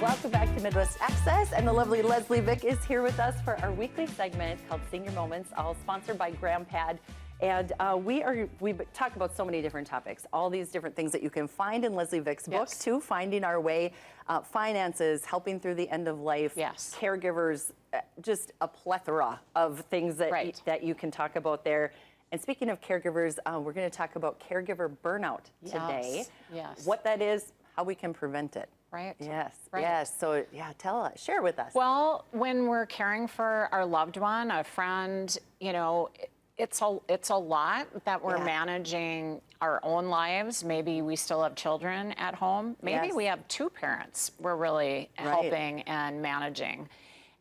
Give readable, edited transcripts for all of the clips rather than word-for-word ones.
Welcome back to Midwest Access, and the lovely Leslie Vick is here with us for our weekly segment called Senior Moments, all sponsored by GramPad. And we talk about so many different topics, all these different things that you can find in Leslie Vick's book too, Finding Our Way, finances, helping through the end of life, caregivers, just a plethora of things that, that you can talk about there. And speaking of caregivers, we're going to talk about caregiver burnout today. Yes. What that is, how we can prevent it. Right. Yes. Right. Yes. So yeah, tell us, share with us. Well, when we're caring for our loved one, a friend, you know, it's a lot that we're managing our own lives. Maybe we still have children at home. Maybe we have two parents we're really helping and managing.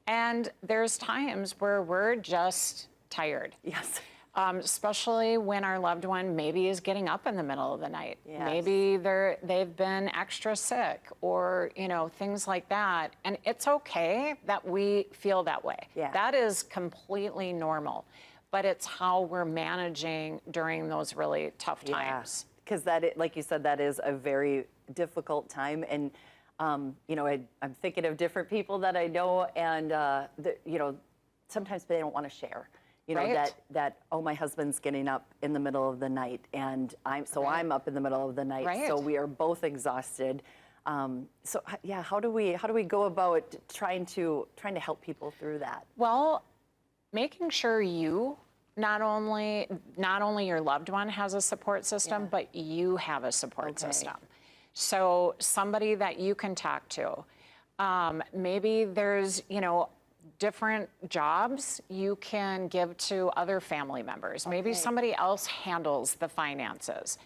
And there's times where we're just tired. Yes. Especially when our loved one maybe is getting up in the middle of the night. Maybe they've been extra sick, or you know, things like that. And it's okay that we feel that way. That is completely normal. But it's how we're managing during those really tough times. Because like you said, that is a very difficult time. And you know, I'm thinking of different people that I know, and you know, sometimes they don't want to share. You know, that oh, my husband's getting up in the middle of the night, and I'm up in the middle of the night, so we are both exhausted. So yeah, how do we go about trying to help people through that? Well, making sure you not only your loved one has a support system, but you have a support system. So somebody that you can talk to. Maybe there's, you know, different jobs you can give to other family members. Maybe somebody else handles the finances.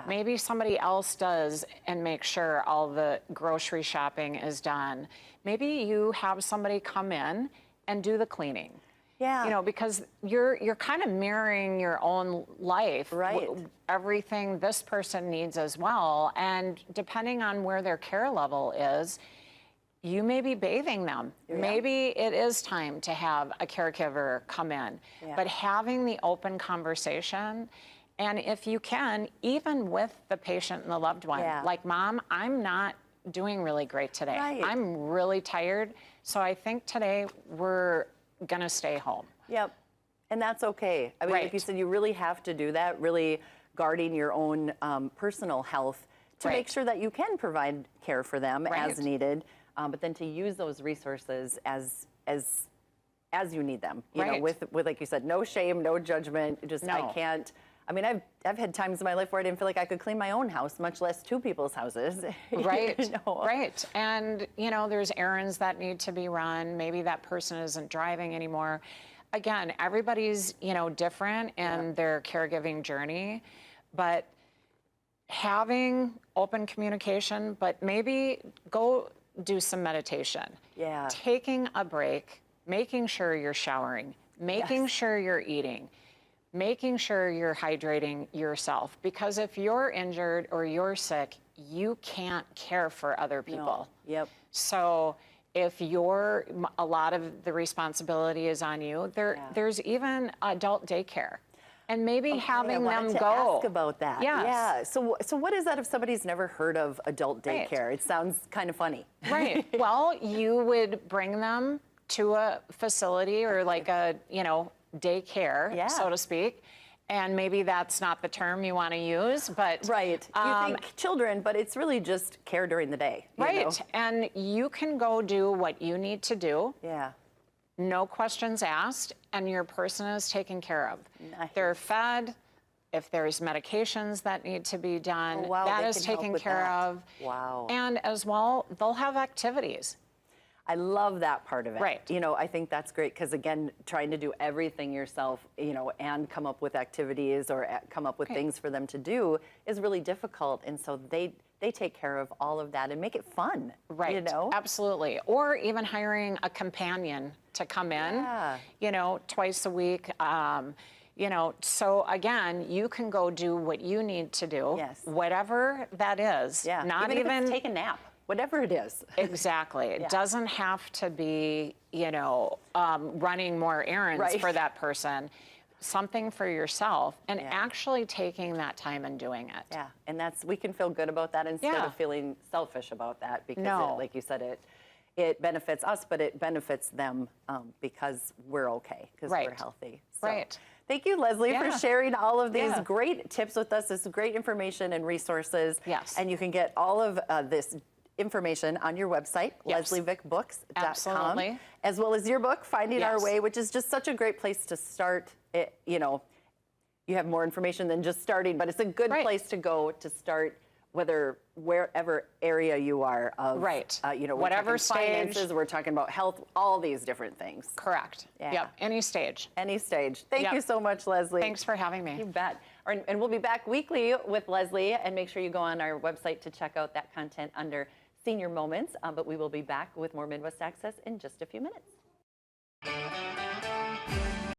Maybe somebody else does and make sure all the grocery shopping is done. Maybe you have somebody come in and do the cleaning. You know, because you're kind of mirroring your own life. Everything this person needs as well. And depending on where their care level is, you may be bathing them. Maybe it is time to have a caregiver come in. But having the open conversation, and if you can, even with the patient and the loved one, like, Mom, I'm not doing really great today. I'm really tired. So I think today we're gonna stay home. And that's okay. I mean, like you said, you really have to do that, really guarding your own personal health to make sure that you can provide care for them as needed. But then to use those resources as you need them, you know, with like you said, no shame, no judgment. Just I can't. I mean, I've had times in my life where I didn't feel like I could clean my own house, much less two people's houses. You know? And you know, there's errands that need to be run. Maybe that person isn't driving anymore. Again, everybody's, you know, different in their caregiving journey, but having open communication, but maybe go do some meditation. Taking a break, making sure you're showering, making sure you're eating, making sure you're hydrating yourself. Because if you're injured or you're sick, you can't care for other people. So if a lot of the responsibility is on you, there's even adult daycare. And maybe having them go. Ask about that. So what is that if somebody's never heard of adult daycare? It sounds kind of funny. Well, you would bring them to a facility or like a, you know, daycare, so to speak. And maybe that's not the term you want to use, but you think children, but it's really just care during the day. You know? And you can go do what you need to do. No questions asked, and your person is taken care of. They're fed. If there's medications that need to be done, that is taken care of. And as well, they'll have activities. I love that part of it. You know, I think that's great because, again, trying to do everything yourself, you know, and come up with activities or come up with things for them to do is really difficult. And so they take care of all of that and make it fun. You know? Absolutely. Or even hiring a companion to come in, you know, twice a week. You know, so again, you can go do what you need to do, whatever that is. Not even take a nap. Whatever it is. Exactly. It doesn't have to be, you know, running more errands for that person. something for yourself and Yeah. actually taking that time and doing it. Yeah, and we can feel good about that instead Yeah. of feeling selfish about that, because No. like you said, it benefits us, but it benefits them because we're okay, because we're Right. healthy. So, Right. thank you, Leslie, for Yeah. sharing all of these Yeah. great tips with us. This is great information and resources. Yes. And you can get all of this information on your website, Yes. leslievicbooks.com, Absolutely. as well as your book, Finding Our Yes. Way, which is just such a great place to start. You have more information than just starting, but it's a good Right. place to go to start, wherever area you are of, Right. we're Whatever talking finances, stage. we're talking about health, all these different things. Correct. Yeah. Yep. Any stage. Any stage. Thank Yep. you so much, Leslie. Thanks for having me. You bet. And we'll be back weekly with Leslie, and make sure you go on our website to check out that content under Senior Moments. But we will be back with more Midwest Access in just a few minutes.